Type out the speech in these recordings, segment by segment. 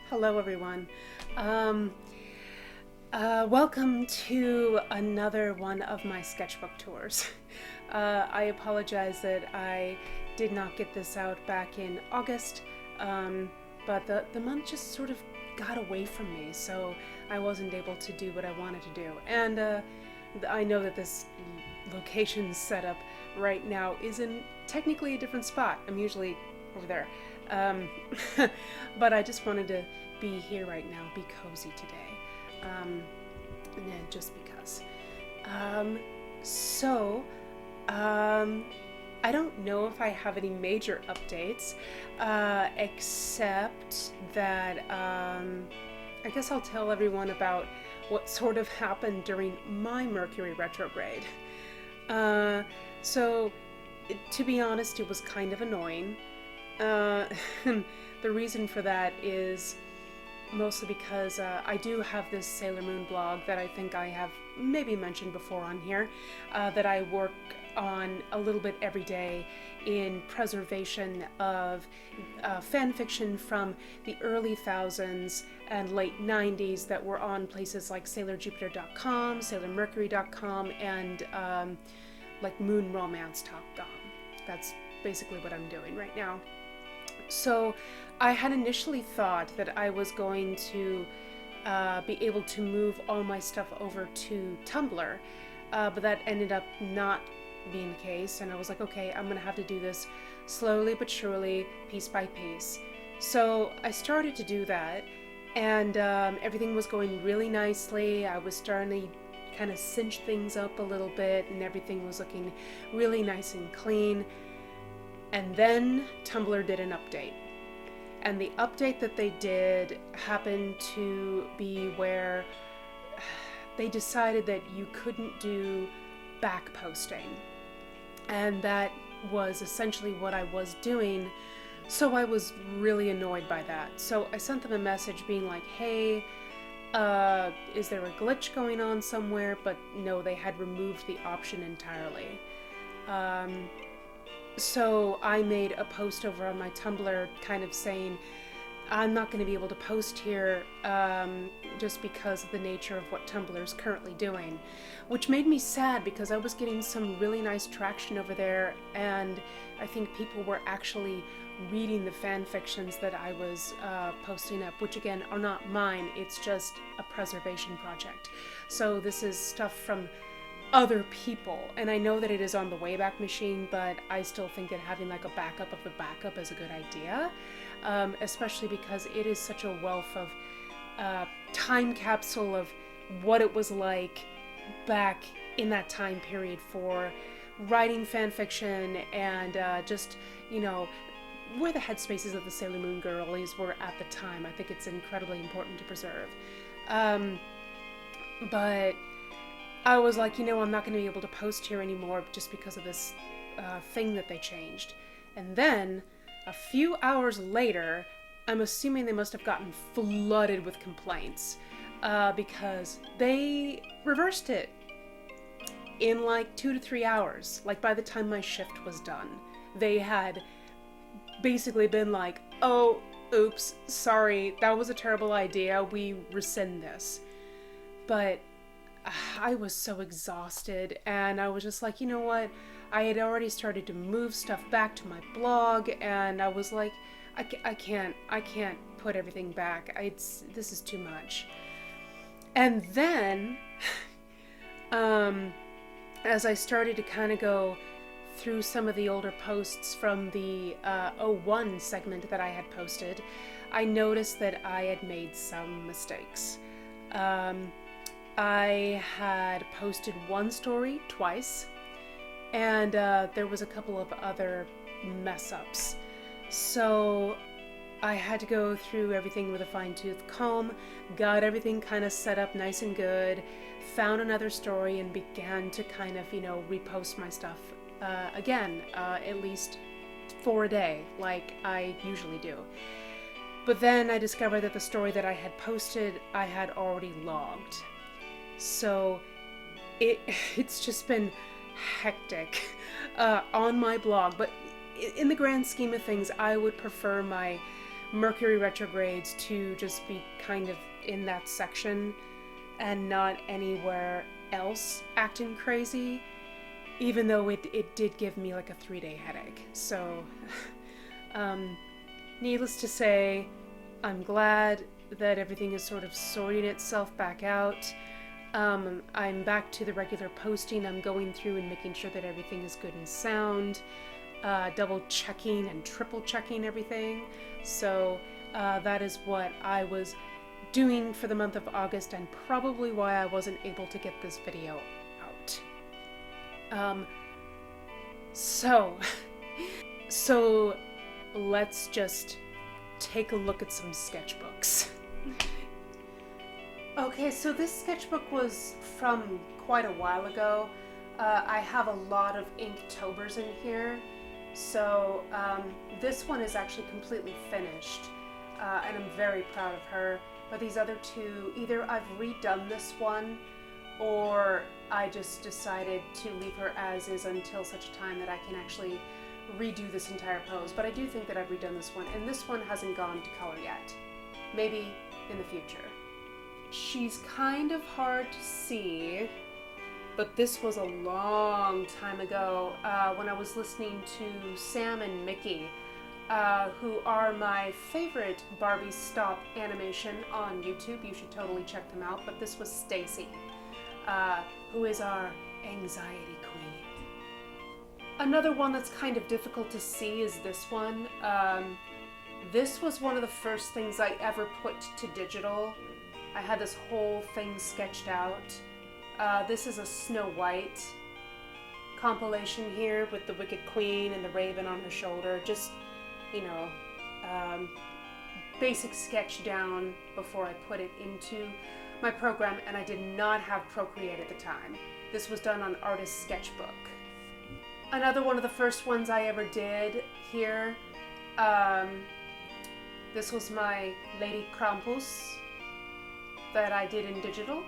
Hello, everyone. Um, Welcome to another one of my sketchbook tours. I apologize that I did not get this out back in August, but the month just sort of got away from me, so I wasn't able to do what I wanted to do. And I know that this location setup right now is in technically a different spot. I'm usually over there. Um, but I just wanted to be here right now, be cozy today. And then just because. Um, so, um, I don't know if I have any major updates, except that I guess I'll tell everyone about what sort of happened during my Mercury retrograde. Uh, so, to be honest, it was kind of annoying. Uh, the reason for that is mostly because I do have this Sailor Moon blog that I think I have maybe mentioned before on here, that I work on a little bit every day in preservation of fan fiction from the early thousands and late 90s that were on places like SailorJupiter.com, SailorMercury.com, and like MoonRomance.com. That's basically what I'm doing right now. So I had initially thought that I was going to be able to move all my stuff over to Tumblr, but that ended up not being the case, and I was like, okay, I'm gonna have to do this slowly but surely, piece by piece. So I started to do that, and everything was going really nicely. I was starting to kind of cinch things up a little bit, and everything was looking really nice and clean. And then Tumblr did an update. And the update that they did happened to be where they decided that you couldn't do back posting. And that was essentially what I was doing. So I was really annoyed by that. So I sent them a message being like, hey, is there a glitch going on somewhere? But no, they had removed the option entirely. So I made a post over on my Tumblr kind of saying, I'm not going to be able to post here just because of the nature of what Tumblr is currently doing, which made me sad because I was getting some really nice traction over there, and I think people were actually reading the fan fictions that I was posting up, which again are not mine, it's just a preservation project. So this is stuff from other people, and I know that it is on the Wayback Machine, but I still think that having like a backup of the backup is a good idea, especially because it is such a wealth of time capsule of what it was like back in that time period for writing fan fiction, and just, you know, where the headspaces of the Sailor Moon girlies were at the time. I think it's incredibly important to preserve. But I was like, you know, I'm not going to be able to post here anymore just because of this thing that they changed. And then, a few hours later, I'm assuming they must have gotten flooded with complaints because they reversed it in like 2 to 3 hours. Like by the time my shift was done, they had basically been like, oh, oops, sorry, that was a terrible idea, we rescind this. But I was so exhausted, and I was just like, you know what, I had already started to move stuff back to my blog, and I was like, I can't put everything back, this is too much. And then, as I started to kind of go through some of the older posts from the '01 segment that I had posted, I noticed that I had made some mistakes. I had posted one story twice, and there was a couple of other mess-ups. So I had to go through everything with a fine-tooth comb, got everything kind of set up nice and good, found another story, and began to kind of, you know, repost my stuff again, at least for a day, like I usually do. But then I discovered that the story that I had posted, I had already logged. So it's just been hectic on my blog, but in the grand scheme of things, I would prefer my Mercury retrogrades to just be kind of in that section and not anywhere else acting crazy, even though it did give me like a 3-day headache. So, needless to say, I'm glad that everything is sort of sorting itself back out. I'm back to the regular posting. I'm going through and making sure that everything is good and sound, double checking and triple checking everything. So that is what I was doing for the month of August, and probably why I wasn't able to get this video out. So let's just take a look at some sketchbooks. Okay, so this sketchbook was from quite a while ago. I have a lot of Inktober's in here, so this one is actually completely finished, and I'm very proud of her. But these other two, either I've redone this one, or I just decided to leave her as is until such a time that I can actually redo this entire pose. But I do think that I've redone this one, and this one hasn't gone to color yet. Maybe in the future. She's kind of hard to see, but this was a long time ago when I was listening to Sam and Mickey, who are my favorite Barbie stop animation on YouTube. You should totally check them out. But this was Stacy, who is our anxiety queen. Another one that's kind of difficult to see is this one. This was one of the first things I ever put to digital. I had this whole thing sketched out. This is a Snow White compilation here with the Wicked Queen and the raven on her shoulder. Just, you know, basic sketch down before I put it into my program, and I did not have Procreate at the time. This was done on Artist Sketchbook. Another one of the first ones I ever did here. This was my Lady Krampus that I did in digital.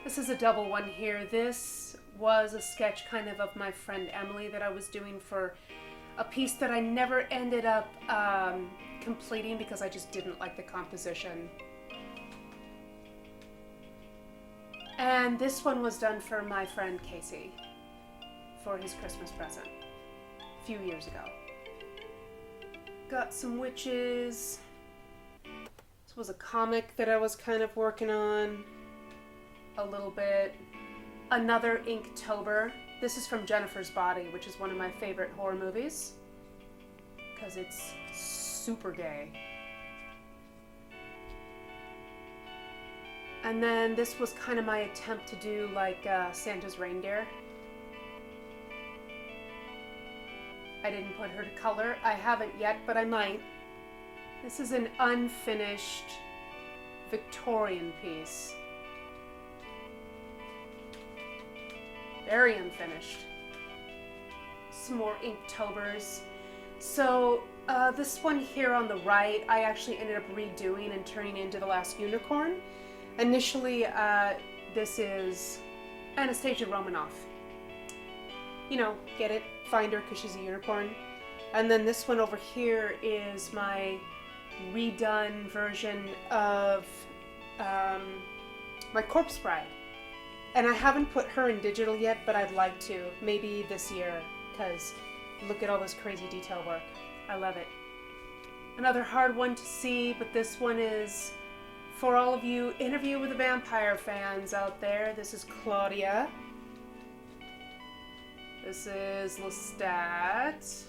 This is a double one here. This was a sketch kind of my friend Emily that I was doing for a piece that I never ended up completing because I just didn't like the composition. And this one was done for my friend Casey for his Christmas present a few years ago. Got some witches. This was a comic that I was kind of working on a little bit. Another Inktober. This is from Jennifer's Body, which is one of my favorite horror movies because it's super gay. And then this was kind of my attempt to do like Santa's reindeer. I didn't put her to color. I haven't yet, but I might. This is an unfinished Victorian piece. Very unfinished. Some more Inktober's. So this one here on the right, I actually ended up redoing and turning into the last unicorn. Initially, this is Anastasia Romanoff. You know, get it? Find her because she's a unicorn. And then this one over here is my redone version of my Corpse Bride. And I haven't put her in digital yet, but I'd like to. Maybe this year, because look at all this crazy detail work. I love it. Another hard one to see, but this one is for all of you Interview with a Vampire fans out there. This is Claudia. This is Lestat.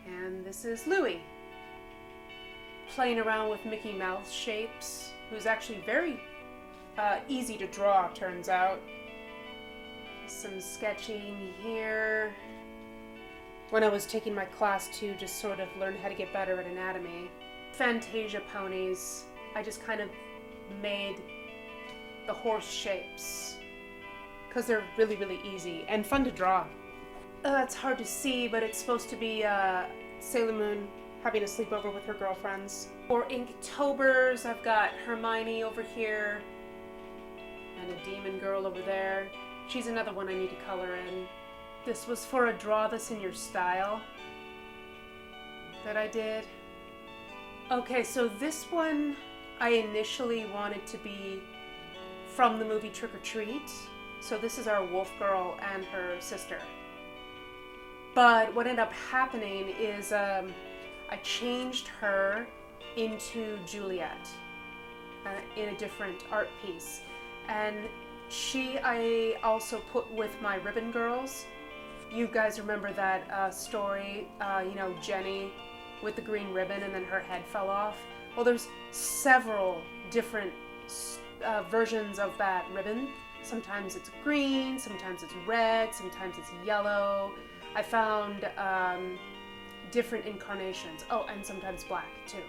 And this is Louie. Playing around with Mickey Mouse shapes, who's actually very easy to draw, turns out. Some sketching here. When I was taking my class to just sort of learn how to get better at anatomy. Fantasia ponies. I just kind of made the horse shapes because they're really, really easy and fun to draw. It's hard to see, but it's supposed to be Sailor Moon having a sleepover with her girlfriends. For Inktober's, I've got Hermione over here and a demon girl over there. She's another one I need to color in. This was for a Draw This in Your Style that I did. Okay, so this one I initially wanted to be from the movie Trick or Treat. So this is our wolf girl and her sister. But what ended up happening is I changed her into Juliet in a different art piece. And I also put with my ribbon girls. You guys remember that story, Jenny with the green ribbon and then her head fell off? Well, there's several different versions of that ribbon. Sometimes it's green, sometimes it's red, sometimes it's yellow. I found different incarnations. Oh, and sometimes black too.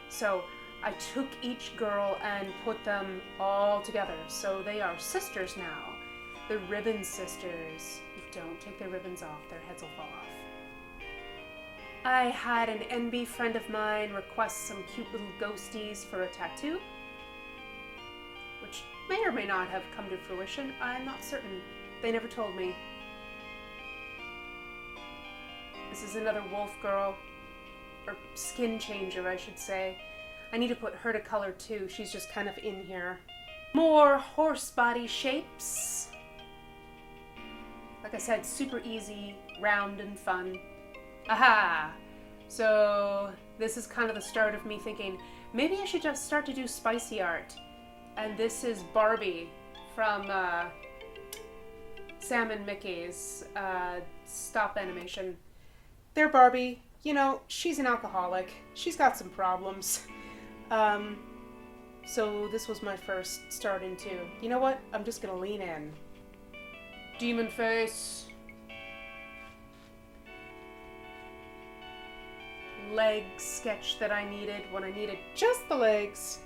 So I took each girl and put them all together. So they are sisters now. The ribbon sisters. Don't take their ribbons off, their heads will fall off. I had an NB friend of mine request some cute little ghosties for a tattoo, which may or may not have come to fruition. I'm not certain. They never told me. This is another wolf girl, or skin changer, I should say. I need to put her to color too. She's just kind of in here. More horse body shapes. Like I said, super easy, round and fun. Aha! So this is kind of the start of me thinking, maybe I should just start to do spicy art. And this is Barbie from Sam and Mickey's stop animation. They're Barbie. You know, she's an alcoholic. She's got some problems. So this was my first start into, you know what? I'm just gonna lean in. Demon face. Leg sketch that I needed when I needed just the legs.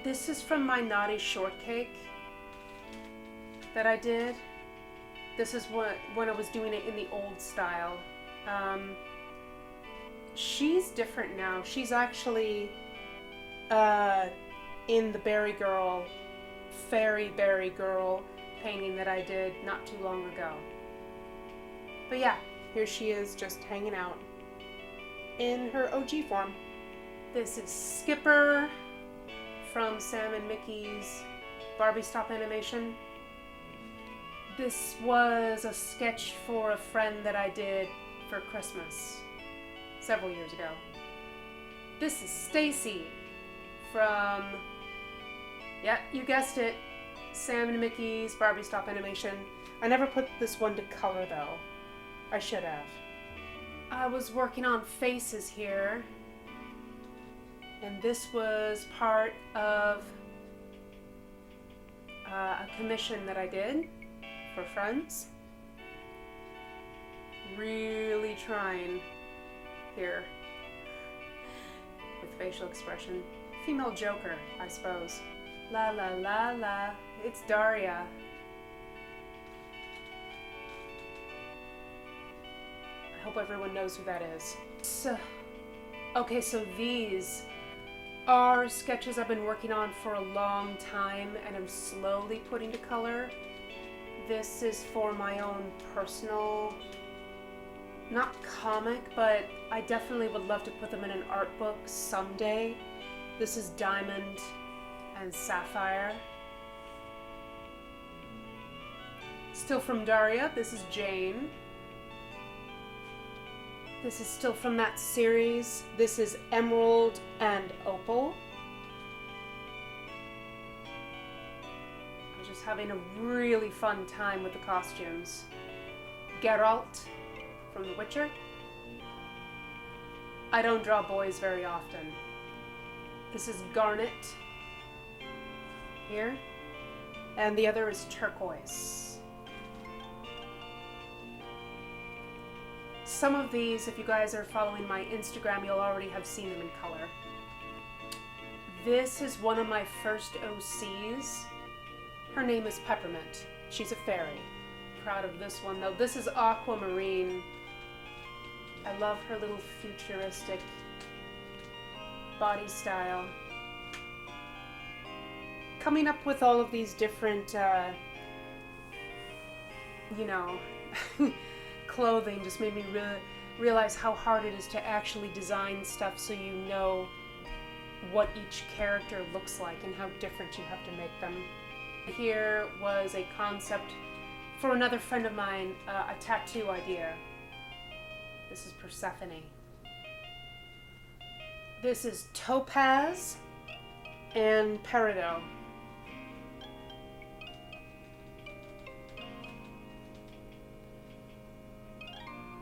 This is from my Naughty Shortcake that I did. This is when I was doing it in the old style. She's different now. She's actually in the Fairy Berry Girl painting that I did not too long ago. But yeah, here she is just hanging out in her OG form. This is Skipper from Sam and Mickey's Barbie stop animation. This was a sketch for a friend that I did for Christmas several years ago. This is Stacy from, yeah, you guessed it, Sam and Mickey's Barbie stop animation. I never put this one to color though. I should have. I was working on faces here, and this was part of a commission that I did for friends. Really trying here with facial expression. Female Joker, I suppose. La la la la. It's Daria. I hope everyone knows who that is. So these are sketches I've been working on for a long time and I'm slowly putting to color. This is for my own personal, not comic, but I definitely would love to put them in an art book someday. This is Diamond and Sapphire. Still from Daria, this is Jane. This is still from that series. This is Emerald and Opal. I was just having a really fun time with the costumes. Geralt from The Witcher. I don't draw boys very often. This is Garnet here, and the other is Turquoise. Some of these, if you guys are following my Instagram, you'll already have seen them in color. This is one of my first OCs. Her name is Peppermint. She's a fairy. Proud of this one though. This is Aquamarine. I love her little futuristic body style. Coming up with all of these different you know, clothing just made me realize how hard it is to actually design stuff so you know what each character looks like and how different you have to make them. Here was a concept for another friend of mine, a tattoo idea. This is Persephone. This is Topaz and Peridot.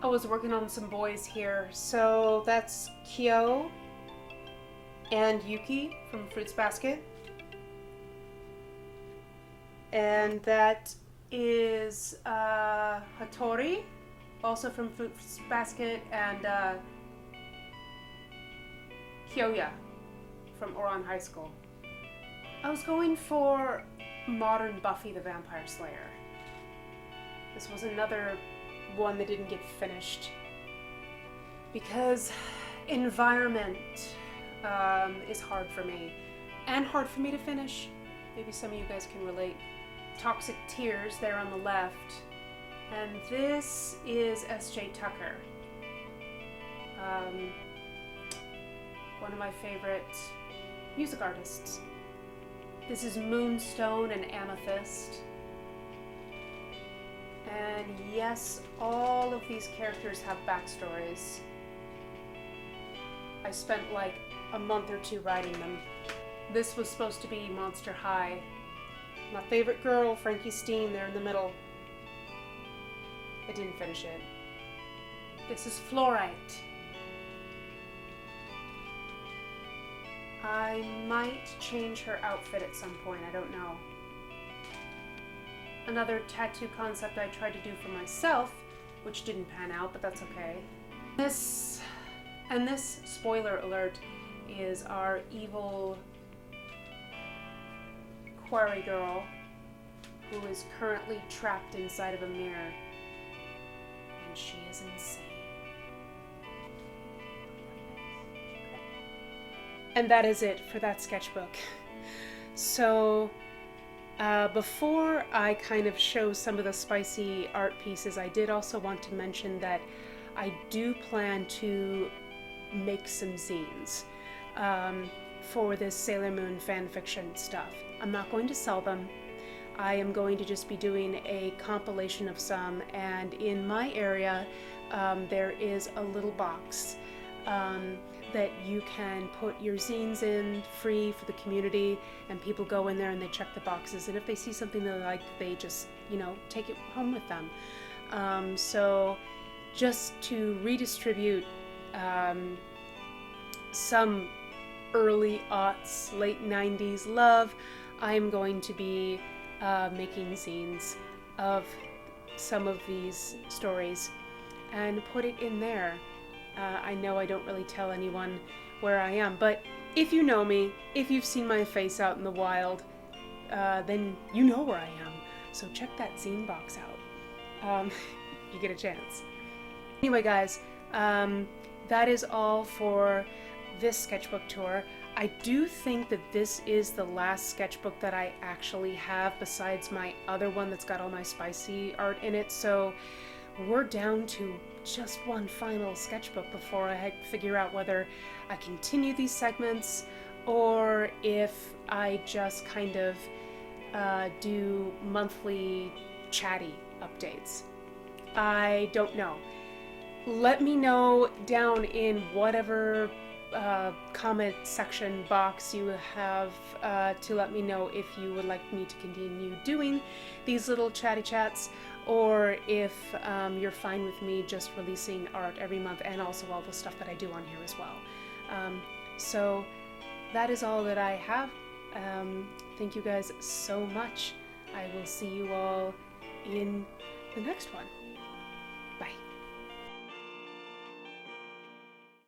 I was working on some boys here, so that's Kyo and Yuki from Fruits Basket. And that is Hattori, also from Fruits Basket, and Kyoya from Ouran High School. I was going for modern Buffy the Vampire Slayer. This was another one that didn't get finished because environment is hard for me and hard for me to finish. Maybe some of you guys can relate. Toxic Tears there on the left, and this is S.J. Tucker, one of my favorite music artists. This is Moonstone and Amethyst. And yes, all of these characters have backstories. I spent like a month or two writing them. This was supposed to be Monster High. My favorite girl, Frankie Steen, there in the middle. I didn't finish it. This is Fluorite. I might change her outfit at some point, I don't know. Another tattoo concept I tried to do for myself, which didn't pan out, but that's okay. This, spoiler alert, is our evil quarry girl who is currently trapped inside of a mirror. And she is insane. And that is it for that sketchbook. So, before I kind of show some of the spicy art pieces, I did also want to mention that I do plan to make some zines for this Sailor Moon fanfiction stuff. I'm not going to sell them. I am going to just be doing a compilation of some, and in my area there is a little box that you can put your zines in free for the community, and people go in there and they check the boxes, and if they see something they like, they just, you know, take it home with them. So just to redistribute some early aughts, late 90s love, I'm going to be making zines of some of these stories and put it in there. I know I don't really tell anyone where I am, but if you know me, if you've seen my face out in the wild, then you know where I am. So check that zine box out if you get a chance. Anyway, guys, that is all for this sketchbook tour. I do think that this is the last sketchbook that I actually have besides my other one that's got all my spicy art in it, so we're down to just one final sketchbook before I figure out whether I continue these segments or if I just kind of do monthly chatty updates. I don't know. Let me know down in whatever comment section box you have to let me know if you would like me to continue doing these little chatty chats, or if you're fine with me just releasing art every month and also all the stuff that I do on here as well. So that is all that I have. Thank you guys so much. I will see you all in the next one.